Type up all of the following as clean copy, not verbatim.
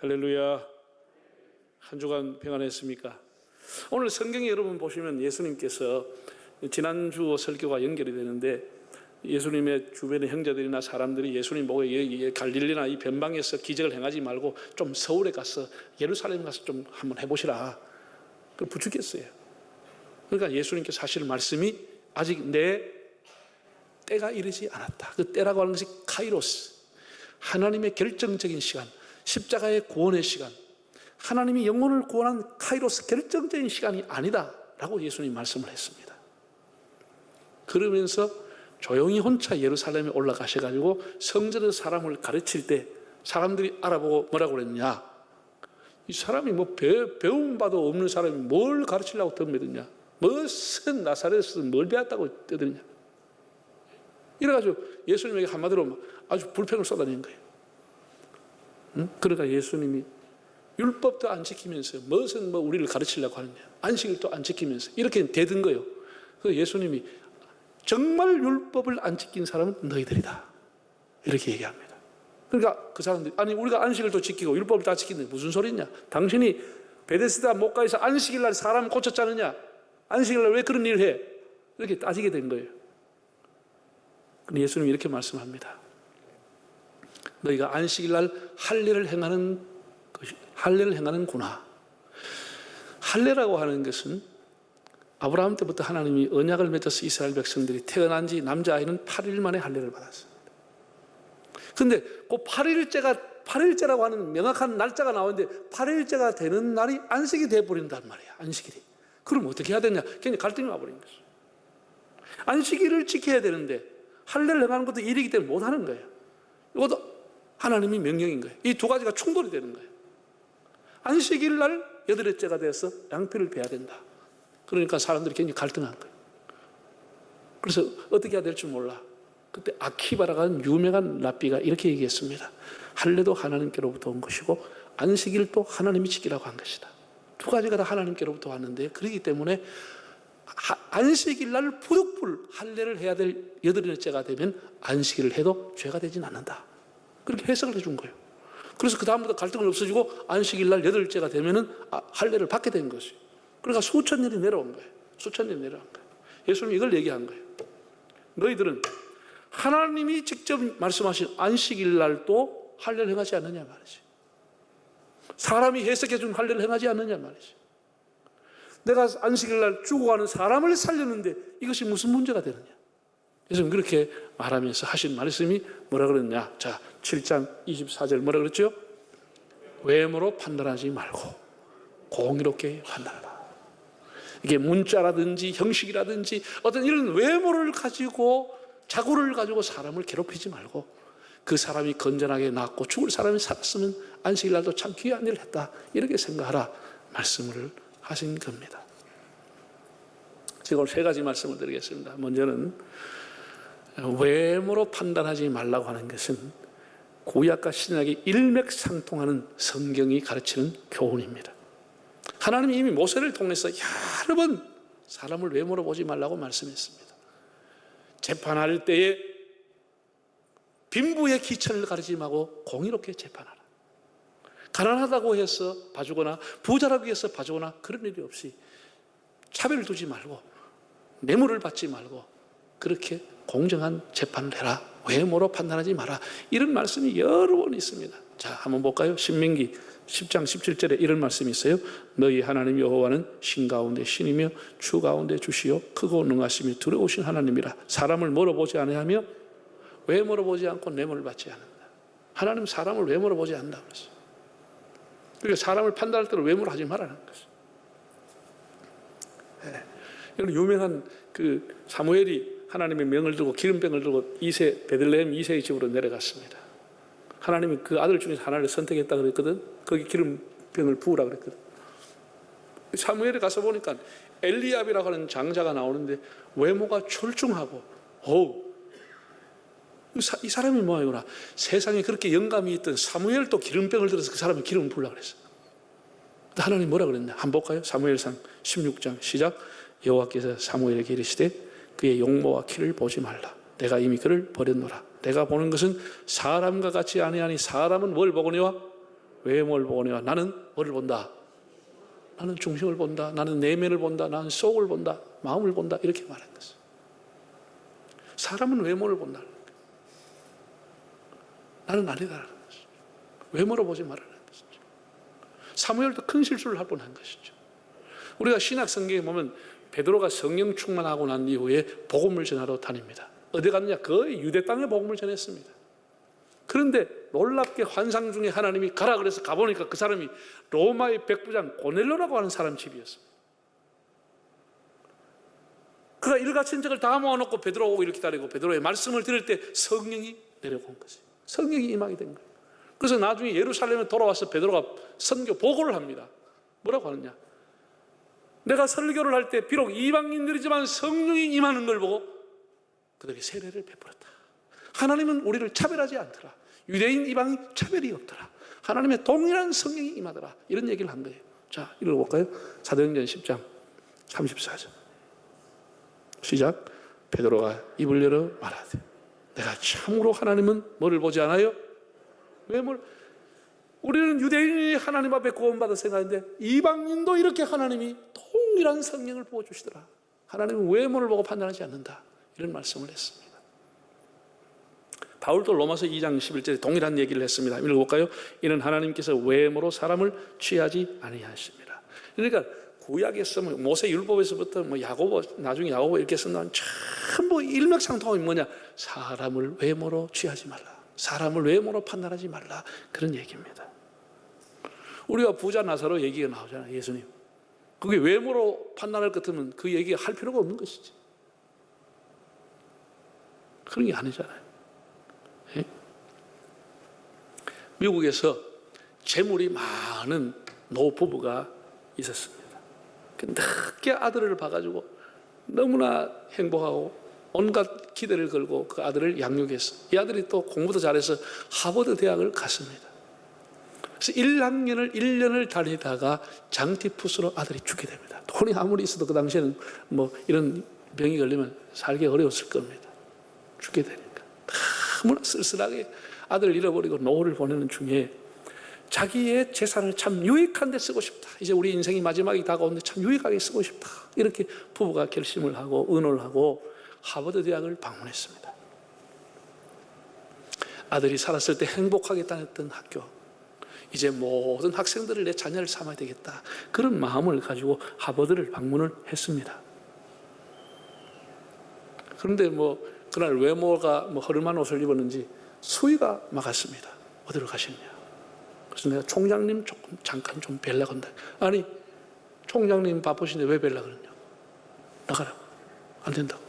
할렐루야. 한 주간 평안했습니까? 오늘 성경에 여러분 보시면 예수님께서 지난주 설교가 연결이 되는데 예수님의 주변의 형제들이나 사람들이 예수님 보고 갈릴리나 이 변방에서 기적을 행하지 말고 좀 서울에 가서 예루살렘 가서 좀 한번 해보시라. 그걸 부추겼어요. 그러니까 예수님께서 하실 말씀이 아직 내 때가 이르지 않았다. 그 때라고 하는 것이 카이로스, 하나님의 결정적인 시간, 십자가의 구원의 시간, 하나님이 영혼을 구원한 카이로스 결정적인 시간이 아니다 라고 예수님 말씀을 했습니다. 그러면서 조용히 혼자 예루살렘에 올라가셔가지고 성전에서 사람을 가르칠 때 사람들이 알아보고 뭐라고 그랬냐, 이 사람이 뭐 배움 바도 없는 사람이 뭘 가르치려고 덤벼드냐, 무슨 나사렛에서 뭘 배웠다고 떠드냐, 이래가지고 예수님에게 한마디로 아주 불평을 쏟아낸 거예요. 그러니까 예수님이 율법도 안 지키면서 무슨 우리를 가르치려고 하느냐, 안식을 또 안 지키면서 이렇게 대든 거예요. 그래서 예수님이 정말 율법을 안 지킨 사람은 너희들이다 이렇게 얘기합니다. 그러니까 그 사람들이 아니 우리가 안식을 또 지키고 율법을 다 지키는데 무슨 소리냐, 당신이 베데스다 목가에서 안식일 날 사람 고쳤잖느냐, 안식일 날 왜 그런 일을 해, 이렇게 따지게 된 거예요. 근데 예수님이 이렇게 말씀합니다. 너희가 안식일 날 할례를 행하는구나. 할례라고 하는 것은 아브라함 때부터 하나님이 언약을 맺어서 이스라엘 백성들이 태어난 지 남자아이는 8일 만에 할례를 받았습니다. 그런데 그 8일째라고 하는 명확한 날짜가 나오는데 8일째가 되는 날이 안식이 되어버린단 말이야. 안식일이. 그럼 어떻게 해야 되냐, 굉장히 갈등이 와버린 거죠. 안식일을 지켜야 되는데 할례를 행하는 것도 일이기 때문에 못하는 거예요. 이것도 하나님이 명령인 거예요. 이 두 가지가 충돌이 되는 거예요. 안식일 날 8일째가 돼서 양피를 베야 된다. 그러니까 사람들이 굉장히 갈등한 거예요. 그래서 어떻게 해야 될지 몰라. 그때 아키바라가 하는 유명한 랍비가 이렇게 얘기했습니다. 할례도 하나님께로부터 온 것이고 안식일도 하나님이 지키라고 한 것이다. 두 가지가 다 하나님께로부터 왔는데, 그렇기 때문에 안식일 날 부득불 할례를 해야 될 8일째가 되면 안식일을 해도 죄가 되진 않는다. 그렇게 해석을 해준 거예요. 그래서 그 다음부터 갈등은 없어지고 안식일 날 8일째가 되면은 할례를 받게 된 것이에요. 그러니까 수천 년이 내려온 거예요. 수천 년이 내려온 거예요. 예수님이 이걸 얘기한 거예요. 너희들은 하나님이 직접 말씀하신 안식일 날도 할례를 행하지 않느냐 말이지. 사람이 해석해 준 할례를 행하지 않느냐 말이지. 내가 안식일 날 죽어가는 사람을 살렸는데 이것이 무슨 문제가 되느냐. 예수님 그렇게 말하면서 하신 말씀이 뭐라 그랬냐. 자, 7장 24절 뭐라 그랬죠? 외모로 판단하지 말고 공의롭게 판단하라. 이게 문자라든지 형식이라든지 어떤 이런 외모를 가지고 자고를 가지고 사람을 괴롭히지 말고 그 사람이 건전하게 낫고 죽을 사람이 살았으면 안식일 날도 참 귀한 일을 했다 이렇게 생각하라 말씀을 하신 겁니다. 제가 오늘 3가지 말씀을 드리겠습니다. 먼저는 외모로 판단하지 말라고 하는 것은 구약과 신약이 일맥상통하는 성경이 가르치는 교훈입니다. 하나님이 이미 모세를 통해서 여러 번 사람을 외모로 보지 말라고 말씀했습니다. 재판할 때에 빈부의 기천을 가리지 말고 공의롭게 재판하라. 가난하다고 해서 봐주거나 부자라고 해서 봐주거나 그런 일이 없이 차별을 두지 말고 뇌물을 받지 말고 그렇게 공정한 재판을 해라. 외모로 판단하지 마라. 이런 말씀이 여러 번 있습니다. 자, 한번 볼까요? 신명기 10장 17절에 이런 말씀이 있어요. 너희 하나님 여호와는 신 가운데 신이며 주 가운데 주시요 크고 능하시며 두려우신 하나님이라. 사람을 뭐로 보지 아니하며 외모로 보지 않고 뇌물을 받지 않는다. 하나님 사람을 외모로 보지 않는다 그랬어요. 그러니까 사람을 판단할 때는 외모로 하지 말라는 것이죠. 네. 유명한 그 사무엘이 하나님의 명을 들고 기름병을 들고 베들레헴 2세의 집으로 내려갔습니다. 하나님이 그 아들 중에서 하나를 선택했다 그랬거든. 거기 기름병을 부으라 그랬거든. 사무엘에 가서 보니까 엘리압이라고 하는 장자가 나오는데 외모가 출중하고 이 사람이 뭐하구나. 세상에 그렇게 영감이 있던 사무엘도 기름병을 들어서 그 사람이 기름을 부으려고 그랬어. 하나님 뭐라 그랬냐. 한번 볼까요? 사무엘상 16장 시작. 여호와께서 사무엘에게 이르시되 그의 용모와 키를 보지 말라. 내가 이미 그를 버렸노라. 내가 보는 것은 사람과 같이 아니하니 사람은 뭘 보거니와 외모를 보고 나는 뭐를 본다? 나는 중심을 본다. 나는 내면을 본다. 나는 속을 본다. 마음을 본다. 이렇게 말한 것이죠. 사람은 외모를 본다는 거예요. 나는 아니다라는 것이죠. 외모로 보지 말라는 것이죠. 사무엘도 큰 실수를 할 뻔한 것이죠. 우리가 신약 성경에 보면 베드로가 성령 충만하고 난 이후에 복음을 전하러 다닙니다. 어디 갔느냐? 거의 유대 땅에 복음을 전했습니다. 그런데 놀랍게 환상 중에 하나님이 가라 그래서 가보니까 그 사람이 로마의 백부장 고넬료라고 하는 사람 집이었습니다. 그가 일가천적을 다 모아놓고 베드로 오고 이렇게 기다리고 베드로의 말씀을 들을 때 성령이 내려온 것이에요. 성령이 임하게 된 거예요. 그래서 나중에 예루살렘에 돌아와서 베드로가 선교 보고를 합니다. 뭐라고 하느냐? 내가 설교를 할 때 비록 이방인들이지만 성령이 임하는 걸 보고 그들이 세례를 베풀었다. 하나님은 우리를 차별하지 않더라. 유대인 이방인 차별이 없더라. 하나님의 동일한 성령이 임하더라. 이런 얘기를 한 거예요. 자, 읽어볼까요? 사도행전 10장 34절 시작. 베드로가 입을 열어 말하되 내가 참으로 하나님은 뭐를 보지 않아요? 외모를. 우리는 유대인이 하나님 앞에 구원받아 생각하는데 이방인도 이렇게 하나님이 동일한 성령을 부어주시더라. 하나님은 외모를 보고 판단하지 않는다. 이런 말씀을 했습니다. 바울도 로마서 2장 11절에 동일한 얘기를 했습니다. 읽어볼까요? 이는 하나님께서 외모로 사람을 취하지 아니하십니다. 그러니까 구약에서 모세 율법에서부터 야고보, 나중에 야고보 이렇게 쓴다면 전부 일맥상통하면 뭐냐? 사람을 외모로 취하지 말라. 사람을 외모로 판단하지 말라. 그런 얘기입니다. 우리가 부자 나사로 얘기가 나오잖아요. 예수님. 그게 외모로 판단할 것 같으면 그 얘기 할 필요가 없는 것이지. 그런 게 아니잖아요. 예? 미국에서 재물이 많은 노부부가 있었습니다. 늦게 아들을 봐가지고 너무나 행복하고 온갖 기대를 걸고 그 아들을 양육했어. 이 아들이 또 공부도 잘해서 하버드 대학을 갔습니다. 그래서 1년을 다니다가 장티푸스로 아들이 죽게 됩니다. 돈이 아무리 있어도 그 당시에는 이런 병이 걸리면 살기 어려웠을 겁니다. 죽게 되니까 너무나 쓸쓸하게 아들을 잃어버리고 노후를 보내는 중에 자기의 재산을 참 유익한 데 쓰고 싶다. 이제 우리 인생이 마지막이 다가오는데 참 유익하게 쓰고 싶다. 이렇게 부부가 결심을 하고 의논을 하고 하버드 대학을 방문했습니다. 아들이 살았을 때 행복하게 다녔던 학교, 이제 모든 학생들을 내 자녀를 삼아야 되겠다. 그런 마음을 가지고 하버드를 방문을 했습니다. 그런데 그날 외모가 허름한 옷을 입었는지 수위가 막았습니다. 어디로 가셨냐? 그래서 내가 총장님 잠깐 좀 뵈려고 한다. 아니, 총장님 바쁘신데 왜 뵈려고 그러냐? 나가라고. 안 된다고.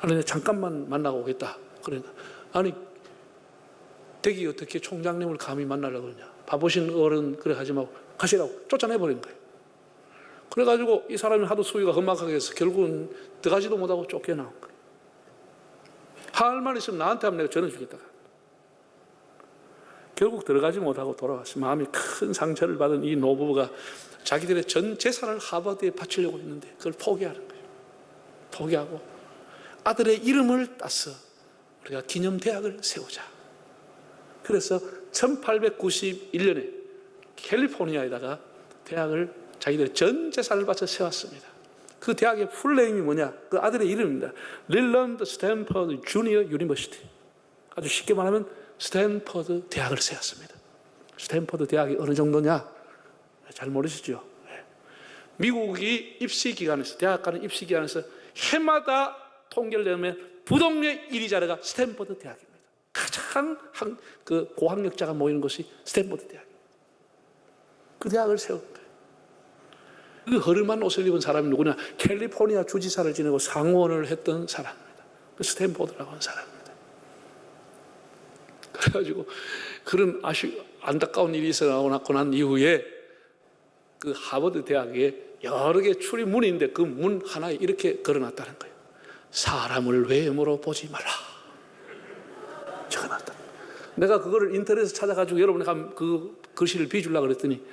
아니, 내가 잠깐만 만나고 오겠다. 그러니까 아니, 댁이 어떻게 총장님을 감히 만나려고 그러냐? 바쁘신 어른 그래 하지 말고 가시라고 쫓아내버린 거예요. 그래가지고 이 사람이 하도 수위가 험악하게 해서 결국은 들어가지도 못하고 쫓겨나온 거예요. 할 말 있으면 나한테 하면 내가 전해주겠다. 결국 들어가지 못하고 돌아왔어요. 마음이 큰 상처를 받은 이 노부부가 자기들의 전 재산을 하버드에 바치려고 했는데 그걸 포기하는 거예요. 포기하고 아들의 이름을 따서 우리가 기념대학을 세우자. 그래서 1891년에 캘리포니아에다가 대학을 자기들의 전 재산을 바쳐 세웠습니다. 그 대학의 풀네임이 뭐냐? 그 아들의 이름입니다. 릴런드 스탠퍼드 주니어 유니버시티. 아주 쉽게 말하면 스탠퍼드 대학을 세웠습니다. 스탠퍼드 대학이 어느 정도냐? 잘 모르시죠? 미국이 입시기관에서, 대학 가는 입시기관에서 해마다 통계를 내면 부동의 1위 자리가 스탠퍼드 대학입니다. 가장 고학력자가 모이는 곳이 스탠퍼드 대학입니다. 그 대학을 세운 거예요. 그 허름한 옷을 입은 사람이 누구냐? 캘리포니아 주지사를 지내고 상원을 했던 사람입니다. 그 스탠퍼드라고 하는 사람입니다. 그래가지고 그런 안타까운 일이 있어나고 난 이후에 그 하버드 대학에 여러 개 출입문이 있는데 그 문 하나에 이렇게 걸어놨다는 거예요. 사람을 외모로 보지 말라. 적어놨다. 내가 그거를 인터넷에서 찾아가지고 여러분에게 그 글씨를 비주려고 그랬더니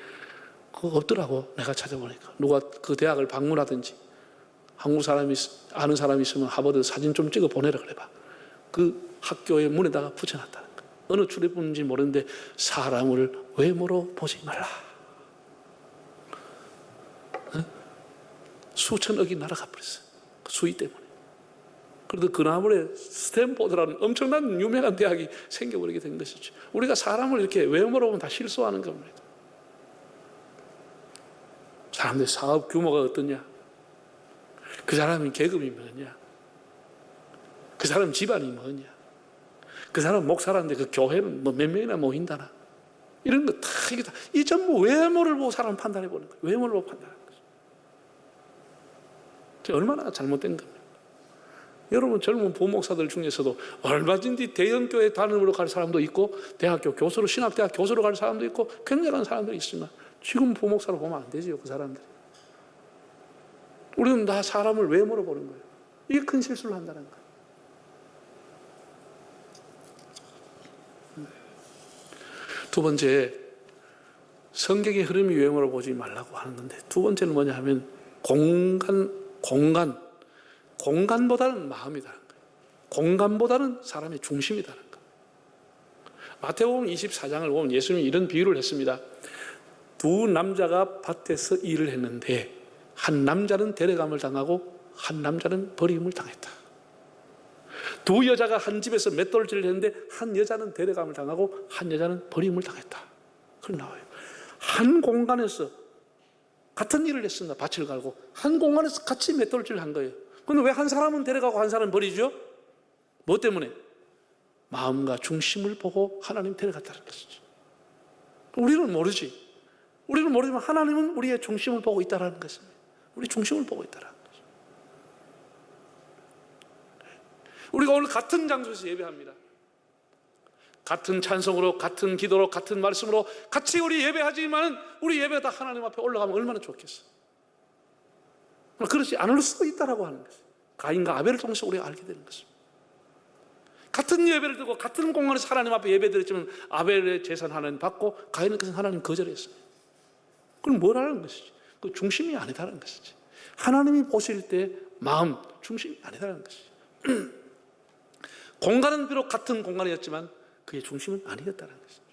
그거 없더라고. 내가 찾아보니까 누가 그 대학을 방문하든지 한국 사람이 아는 사람이 있으면 하버드 사진 좀 찍어 보내라 그래봐. 그 학교의 문에다가 붙여놨다는 거예요. 어느 출애굽인지 모르는데 사람을 외모로 보지 말라. 수천억이 날아가 버렸어요. 그 수위 때문에. 그래도 그나물에 스탠포드라는 엄청난 유명한 대학이 생겨버리게 된 것이죠. 우리가 사람을 이렇게 외모로 보면 다 실수하는 겁니다. 사람들의 사업 규모가 어떠냐? 그 사람이 계급이 뭐냐? 그 사람 집안이 뭐냐? 그 사람 목사라는데 그 교회는 뭐 몇 명이나 모인다나? 이런 거 다, 이게 다, 이 전부 외모를 보고 사람 판단해 보는 거예요. 외모를 보고 판단하는 거죠. 얼마나 잘못된 겁니까? 여러분 젊은 부목사들 중에서도 얼마든지 대형교회 단임으로 갈 사람도 있고 대학교 교수로 신학대학 교수로 갈 사람도 있고 굉장한 사람들이 있지만 지금 부목사로 보면 안 되지요. 그 사람들이. 우리는 다 사람을 외모로 보는 거예요. 이게 큰 실수를 한다는 거예요. 두 번째, 성경의 흐름이 외모로 보지 말라고 하는 건데, 두 번째는 뭐냐 하면 공간보다는 마음이다는 거예요. 공간보다는 사람의 중심이다는 거예요. 마태복음 24장을 보면 예수님이 이런 비유를 했습니다. 두 남자가 밭에서 일을 했는데 한 남자는 데려감을 당하고 한 남자는 버림을 당했다. 두 여자가 한 집에서 맷돌질을 했는데 한 여자는 데려감을 당하고 한 여자는 버림을 당했다. 그걸 나와요. 한 공간에서 같은 일을 했습니다. 밭을 갈고 한 공간에서 같이 맷돌질을 한 거예요. 그런데 왜 한 사람은 데려가고 한 사람은 버리죠? 뭐 때문에? 마음과 중심을 보고 하나님 데려갔다는 것이죠. 우리는 모르지. 우리는 모르지만 하나님은 우리의 중심을 보고 있다는 것입니다. 우리 중심을 보고 있다는 것입니다. 우리가 오늘 같은 장소에서 예배합니다. 같은 찬송으로, 같은 기도로, 같은 말씀으로 같이 우리 예배하지만 우리 예배가 다 하나님 앞에 올라가면 얼마나 좋겠어. 그렇지 않을 수도 있다고 하는 것입니다. 가인과 아벨을 통해서 우리가 알게 되는 것입니다. 같은 예배를 드리고 같은 공간에서 하나님 앞에 예배드렸지만 아벨의 제사는 하나님 받고 가인의 것은 하나님 거절했습니다. 그럼 뭐라는 것이지? 그 중심이 아니다라는 것이지. 하나님이 보실 때 마음, 중심이 아니다라는 것이지. 공간은 비록 같은 공간이었지만 그의 중심은 아니었다는 것이죠.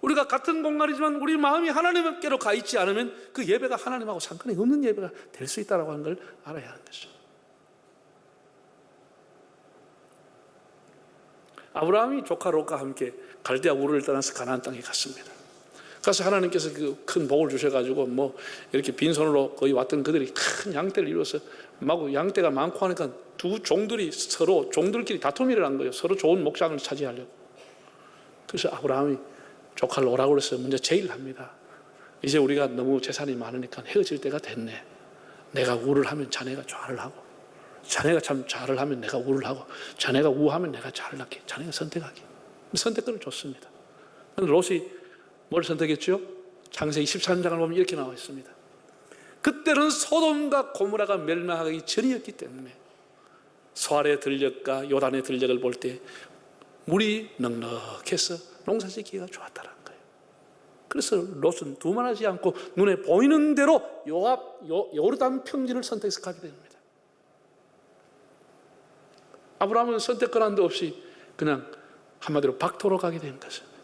우리가 같은 공간이지만 우리 마음이 하나님께로 가 있지 않으면 그 예배가 하나님하고 상관이 없는 예배가 될 수 있다고 하는 걸 알아야 하는 것이죠. 아브라함이 조카 롯과 함께 갈대아 우르를 떠나서 가나안 땅에 갔습니다. 그래서 하나님께서 그 큰 복을 주셔가지고 뭐 이렇게 빈손으로 거의 왔던 그들이 큰 양떼를 이루어서 마구 양떼가 많고 하니까 두 종들이 서로 종들끼리 다툼이 일어난 거예요. 서로 좋은 목장을 차지하려고. 그래서 아브라함이 조카를 오라고 그래서 먼저 제의를 합니다. 이제 우리가 너무 재산이 많으니까 헤어질 때가 됐네. 내가 우를 하면 자네가 좌를 하고, 자네가 참 좌를 하면 내가 우를 하고, 자네가 우하면 내가 좌를 할게. 자네가 선택하게. 선택권을 줬습니다. 그런데 롯이 뭘 선택했죠? 창세기 13장을 보면 이렇게 나와 있습니다. 그때는 소돔과 고모라가 멸망하기 전이었기 때문에 소알의 들녘과 요단의 들녘을 볼 때 물이 넉넉해서 농사짓기가 좋았다는 거예요. 그래서 롯은 두말하지 않고 눈에 보이는 대로 요르단 평지를 선택해서 가게 됩니다. 아브라함은 선택권한도 없이 그냥 한마디로 박토로 가게 된 것입니다.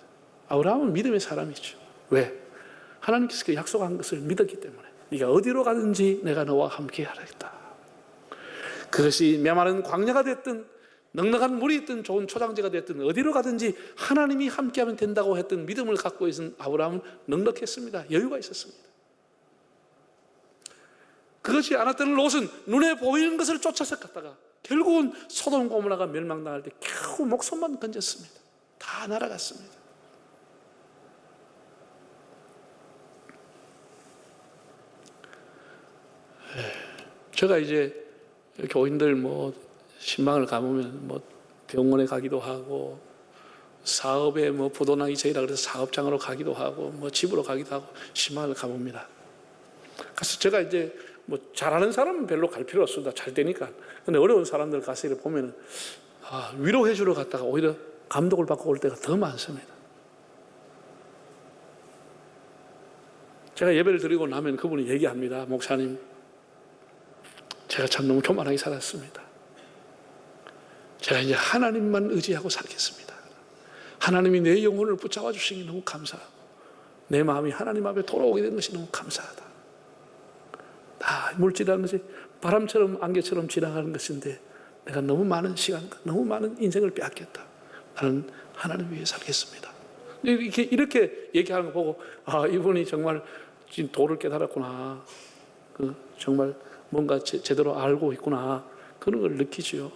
아브라함은 믿음의 사람이죠. 왜? 하나님께서 그 약속한 것을 믿었기 때문에 네가 어디로 가든지 내가 너와 함께 하겠다. 그것이 메마른 광야가 됐든 넉넉한 물이 있든 좋은 초장지가 됐든 어디로 가든지 하나님이 함께하면 된다고 했던 믿음을 갖고 있는 아브라함은 넉넉했습니다. 여유가 있었습니다. 그것이 않았던 롯은 눈에 보이는 것을 쫓아서 갔다가 결국은 소돔 고모라가 멸망당할 때 겨우 목숨만 건졌습니다. 다 날아갔습니다. 제가 이제 교인들 뭐 신방을 가보면 뭐 병원에 가기도 하고 사업에 뭐 부도나기 전이라 그래서 사업장으로 가기도 하고 뭐 집으로 가기도 하고 신방을 가봅니다. 그래서 제가 이제 뭐 잘하는 사람은 별로 갈 필요 없습니다. 잘 되니까. 근데 어려운 사람들 가서 이렇게 보면은 위로해 주러 갔다가 오히려 감독을 받고 올 때가 더 많습니다. 제가 예배를 드리고 나면 그분이 얘기합니다. 목사님, 제가 참 너무 교만하게 살았습니다. 제가 이제 하나님만 의지하고 살겠습니다. 하나님이 내 영혼을 붙잡아 주시니 너무 감사하고 내 마음이 하나님 앞에 돌아오게 된 것이 너무 감사하다. 다 물질이라는 것이 바람처럼 안개처럼 지나가는 것인데 내가 너무 많은 시간과 너무 많은 인생을 빼앗겼다. 나는 하나님 위해 살겠습니다. 이렇게 얘기하는 거 보고 이분이 정말 지금 도를 깨달았구나. 정말 뭔가 제대로 알고 있구나. 그런 걸 느끼지요.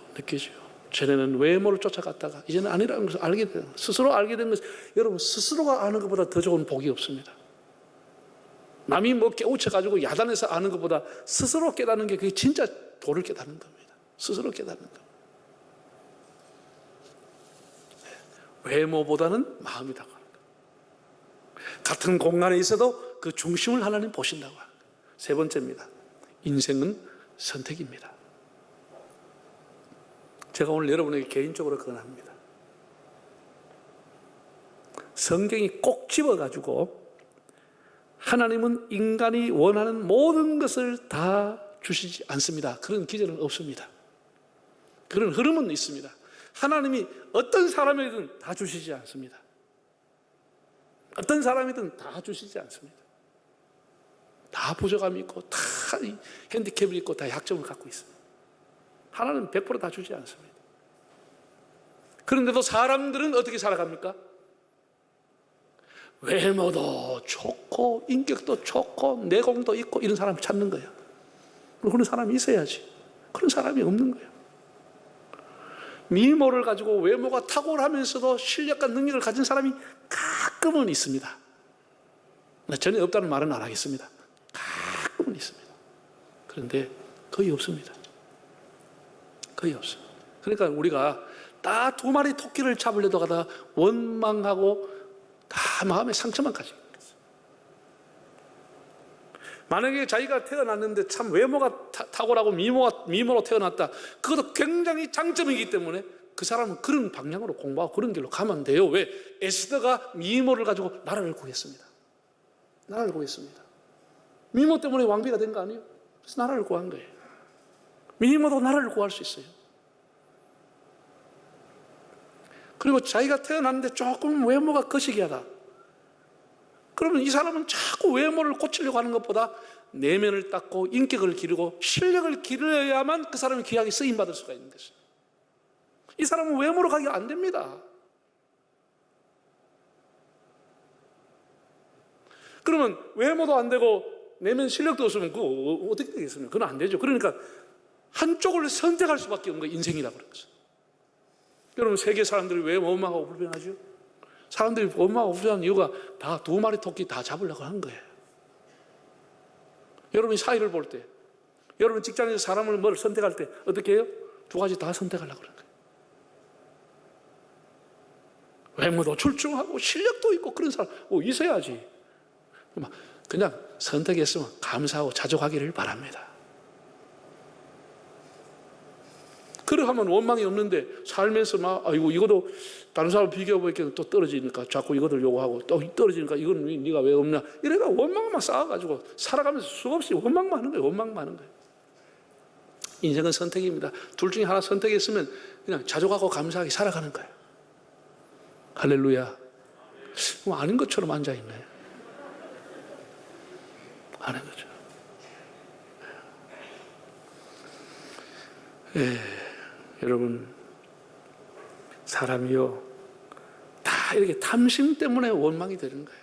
전에는 외모를 쫓아갔다가 이제는 아니라는 것을 알게 되는 것. 스스로 알게 된 것. 여러분 스스로가 아는 것보다 더 좋은 복이 없습니다. 남이 뭐 깨우쳐가지고 야단해서 아는 것보다 스스로 깨닫는 게 그게 진짜 도를 깨닫는 겁니다. 스스로 깨닫는 것. 외모보다는 마음이 다가가는 것. 같은 공간에 있어도 그 중심을 하나님 보신다고 합니다. 세 번째입니다. 인생은 선택입니다. 제가 오늘 여러분에게 개인적으로 권합니다. 성경이 꼭 집어가지고 하나님은 인간이 원하는 모든 것을 다 주시지 않습니다. 그런 기제는 없습니다. 그런 흐름은 있습니다. 하나님이 어떤 사람이든 다 주시지 않습니다. 어떤 사람이든 다 주시지 않습니다. 다 부족함이 있고 다 핸디캡이 있고 다 약점을 갖고 있습니다. 하나님은 100% 다 주지 않습니다. 그런데도 사람들은 어떻게 살아갑니까? 외모도 좋고 인격도 좋고 내공도 있고 이런 사람을 찾는 거예요. 그런 사람이 있어야지. 그런 사람이 없는 거예요. 미모를 가지고 외모가 탁월하면서도 실력과 능력을 가진 사람이 가끔은 있습니다. 전혀 없다는 말은 안 하겠습니다. 가끔은 있습니다. 그런데 거의 없습니다. 거의 없어요. 그러니까 우리가 딱 2마리 토끼를 잡으려고 하다가 원망하고 다 마음에 상처만 가지고 있어요. 만약에 자기가 태어났는데 참 외모가 탁월하고 미모로 태어났다. 그것도 굉장히 장점이기 때문에 그 사람은 그런 방향으로 공부하고 그런 길로 가면 돼요. 왜? 에스더가 미모를 가지고 나라를 구했습니다. 나라를 구했습니다. 미모 때문에 왕비가 된 거 아니에요? 그래서 나라를 구한 거예요. 미모도 나라를 구할 수 있어요. 그리고 자기가 태어났는데 조금 외모가 거시기하다. 그러면 이 사람은 자꾸 외모를 고치려고 하는 것보다 내면을 닦고 인격을 기르고 실력을 기르어야만 그 사람이 귀하게 쓰임받을 수가 있는 것이죠. 이 사람은 외모로 가기가 안 됩니다. 그러면 외모도 안 되고 내면 실력도 없으면 그거 어떻게 되겠습니까? 그건 안 되죠. 그러니까 한쪽을 선택할 수밖에 없는 거 인생이라고 그런 거죠. 여러분 세계 사람들이 왜 원망하고 불평하죠? 사람들이 원망하고 불평하는 이유가 다 2마리 토끼 다 잡으려고 한 거예요. 여러분이 사회를 볼 때, 여러분 직장에서 사람을 뭘 선택할 때 어떻게 해요? 2가지 다 선택하려고 그런 거예요. 외모도 출중하고 실력도 있고 그런 사람 있어야지. 그냥 선택했으면 감사하고 자족하기를 바랍니다. 그러하면 원망이 없는데 살면서 아이고 이것도 다른 사람 비교해보니까 또 떨어지니까 자꾸 이것들 요구하고 또 떨어지니까 이건 네가 왜 없냐 이래가 원망만 쌓아가지고 살아가면서 수없이 원망만 하는 거예요. 원망만 하는 거예요. 인생은 선택입니다. 둘 중에 하나 선택했으면 그냥 자족하고 감사하게 살아가는 거예요. 할렐루야. 아닌 것처럼 앉아있네. 아닌 것처럼. 여러분 사람이요 다 이렇게 탐심 때문에 원망이 되는 거예요.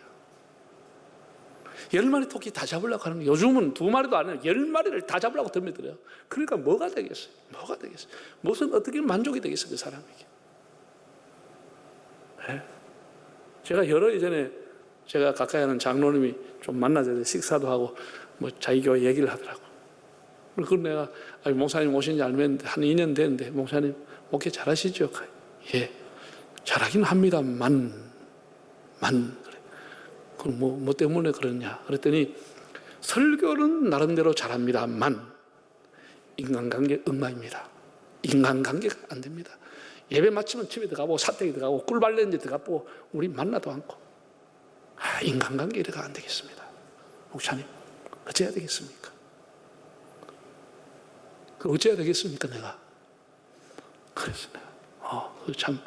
10마리 토끼 다 잡으려고 하는 거예요. 요즘은 2마리도 아니에요. 10마리를 다 잡으려고 덤벼들어요. 그러니까 뭐가 되겠어요? 뭐가 되겠어요? 무슨 어떻게 만족이 되겠어요? 그 사람에게. 제가 여러 예전에 제가 가까이 하는 장로님이 좀 만나서 식사도 하고 뭐 자기 교회 얘기를 하더라고요. 그래서 내가 목사님 오신 지 한 2년 됐는데 목사님 목회 잘하시죠? 예, 잘하긴 합니다만 그래. 그럼 뭐 때문에 그러냐? 그랬더니 설교는 나름대로 잘합니다만 인간관계 엉망입니다. 인간관계가 안 됩니다. 예배 마치면 집에 들어가고 사택에 들어가고 꿀발레인데 들어가고 우리 만나도 않고 인간관계 이래가 안 되겠습니다. 목사님 어찌해야 되겠습니까? 어찌해야 되겠습니까 내가? 그래서 내가 참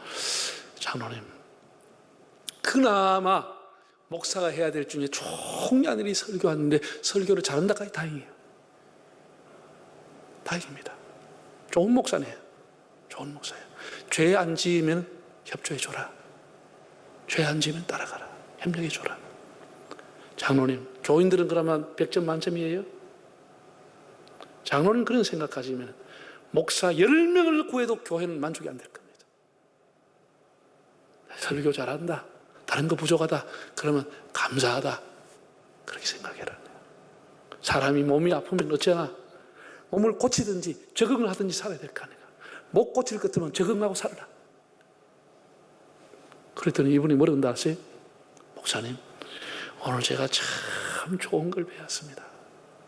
장로님 그나마 목사가 해야 될 중에 총리한 일이 설교하는데 설교를 잘한다까지 다행이에요. 다행입니다. 좋은 목사네요. 좋은 목사예요. 죄 안 지으면 협조해줘라. 죄 안 지으면 따라가라. 협력해줘라. 장로님, 교인들은 그러면 100점 만점이에요? 장로님 그런 생각하시면 목사 10명을 구해도 교회는 만족이 안 될 겁니다. 설교 잘한다. 다른 거 부족하다. 그러면 감사하다. 그렇게 생각해라. 사람이 몸이 아프면 어쩌나 몸을 고치든지 적응을 하든지 살아야 될 거 아니야. 못 고칠 것 같으면 적응하고 살아라. 그랬더니 이분이 뭐라고 하세요? 목사님, 오늘 제가 참 좋은 걸 배웠습니다.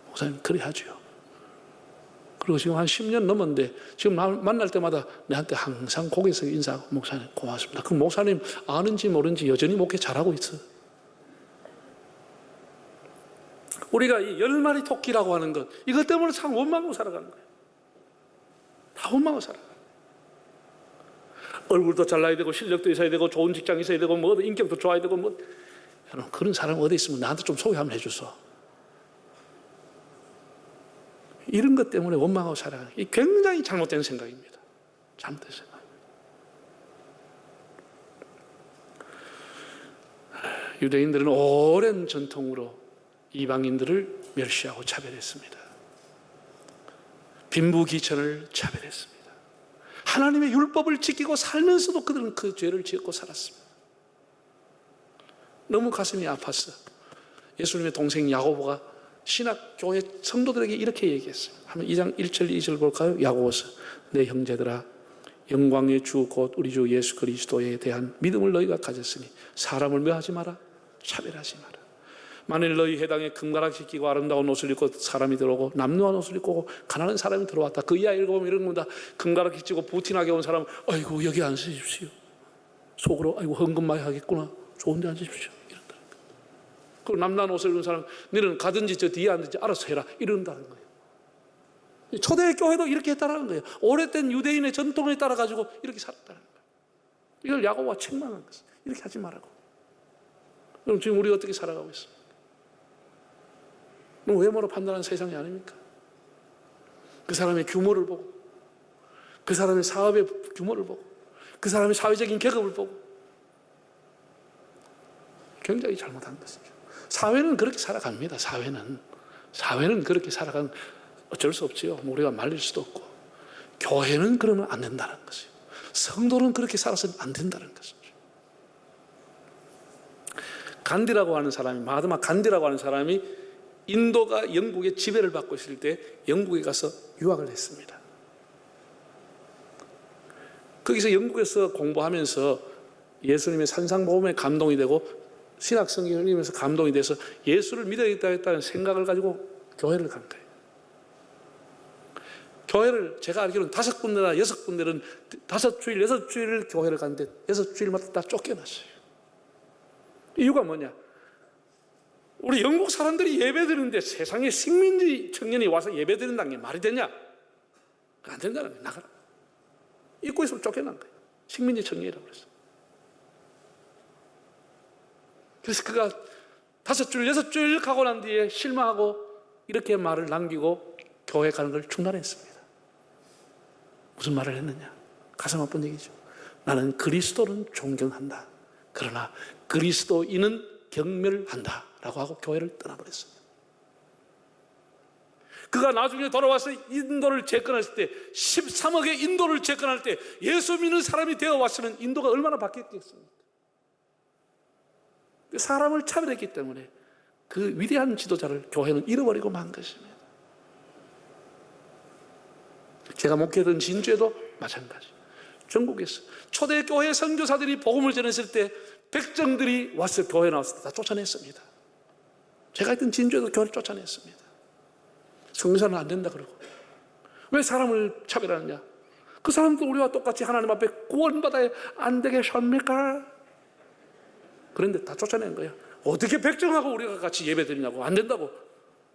목사님, 그래 하죠. 그리고 지금 한 10년 넘었는데 지금 만날 때마다 내한테 항상 고개 숙여 인사하고 목사님 고맙습니다. 그 목사님 아는지 모르는지 여전히 목회 잘하고 있어. 우리가 이 10마리 토끼라고 하는 것, 이것 때문에 참 원망하고 살아가는 거예요. 다 원망하고 살아가요. 얼굴도 잘나야 되고 실력도 있어야 되고 좋은 직장 있어야 되고 뭐 인격도 좋아야 되고 뭐. 여러분, 그런 사람 어디 있으면 나한테 좀 소개 한번 해주소. 이런 것 때문에 원망하고 살아가는 게 굉장히 잘못된 생각입니다. 잘못된 생각. 유대인들은 오랜 전통으로 이방인들을 멸시하고 차별했습니다. 빈부귀천을 차별했습니다. 하나님의 율법을 지키고 살면서도 그들은 그 죄를 지었고 살았습니다. 너무 가슴이 아팠어. 예수님의 동생 야고보가 신학교회 성도들에게 이렇게 얘기했어요. 한번 2장 1절 2절 볼까요? 야고보서, 내 형제들아, 영광의 주 곧 우리 주 예수 그리스도에 대한 믿음을 너희가 가졌으니 사람을 묘하지 마라, 차별하지 마라. 만일 너희 해당에 금가락지 끼고 아름다운 옷을 입고 사람이 들어오고 남루한 옷을 입고 가난한 사람이 들어왔다. 그 이하 읽어보면 이런 겁니다. 금가락지 끼고 부티나게 온 사람, 아이고 여기 앉으십시오. 속으로 아이고 헌금 많이 하겠구나. 좋은 데 앉으십시오. 이런다. 그리고 남루한 옷을 입은 사람, 너는 가든지 저 뒤에 앉든지 알아서 해라. 이런다는 거예요. 초대교회도 이렇게 했다는 거예요. 오래된 유대인의 전통에 따라 가지고 이렇게 살았다는 거예요. 이걸 야고보가 책망한 것이에요. 이렇게 하지 말라고. 그럼 지금 우리가 어떻게 살아가고 있어? 외모로 판단하는 세상이 아닙니까? 그 사람의 규모를 보고, 그 사람의 사업의 규모를 보고, 그 사람의 사회적인 계급을 보고, 굉장히 잘못한 것이죠. 사회는 그렇게 살아갑니다. 사회는 그렇게 살아가는, 어쩔 수 없지요. 우리가 말릴 수도 없고. 교회는 그러면 안 된다는 것이요. 성도는 그렇게 살아서는 안 된다는 것이죠. 간디라고 하는 사람이, 마하트마 간디라고 하는 사람이 인도가 영국의 지배를 받고 있을 때 영국에 가서 유학을 했습니다. 거기서 영국에서 공부하면서 예수님의 산상복음에 감동이 되고 신학 성경을 읽으면서 감동이 돼서 예수를 믿어야겠다는 생각을 가지고 교회를 간 거예요. 교회를 제가 알기로는 5군데나 6군데는 5주일, 6주일 교회를 갔는데 6주일마다 다 쫓겨났어요. 이유가 뭐냐? 우리 영국 사람들이 예배드리는데 세상에 식민지 청년이 와서 예배드린다는 게 말이 되냐? 안 된다는 거예요. 나가라. 입구에서 쫓겨난 거예요. 식민지 청년이라고 그랬어. 그래서 그가 5주일, 6주일 가고 난 뒤에 실망하고 이렇게 말을 남기고 교회 가는 걸 중단했습니다. 무슨 말을 했느냐? 가슴 아픈 얘기죠. 나는 그리스도는 존경한다. 그러나 그리스도인은 경멸한다. 라고 하고 교회를 떠나버렸습니다. 그가 나중에 돌아와서 인도를 재건했을 때 13억의 인도를 재건할 때 예수 믿는 사람이 되어 왔으면 인도가 얼마나 바뀌었겠습니까? 사람을 차별했기 때문에 그 위대한 지도자를 교회는 잃어버리고 만 것입니다. 제가 목회했던 진주에도 마찬가지. 전국에서 초대교회 선교사들이 복음을 전했을 때 백정들이 와서 교회 나왔을 때 다 쫓아냈습니다. 제가 있던 진주에도 교회를 쫓아냈습니다. 성교사는 안 된다 그러고. 왜 사람을 차별하느냐? 그 사람도 우리와 똑같이 하나님 앞에 구원받아야 안 되겠습니까? 그런데 다 쫓아낸 거예요. 어떻게 백정하고 우리가 같이 예배드리냐고. 안 된다고.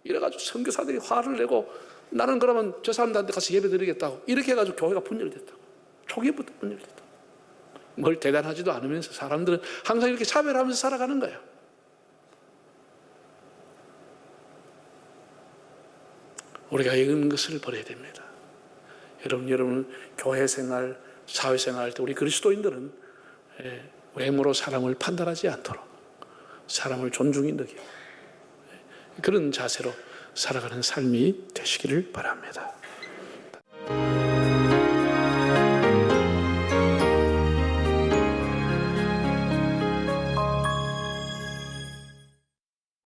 이래가지고 선교사들이 화를 내고 나는 그러면 저 사람들한테 가서 예배드리겠다고. 이렇게 해가지고 교회가 분열됐다고. 초기부터 분열됐다고. 뭘 대단하지도 않으면서 사람들은 항상 이렇게 차별하면서 살아가는 거예요. 우리가 이런 것을 버려야 됩니다. 여러분 교회 생활, 사회 생활 할 때 우리 그리스도인들은 외모로 사람을 판단하지 않도록 사람을 존중히 여기고 그런 자세로 살아가는 삶이 되시기를 바랍니다.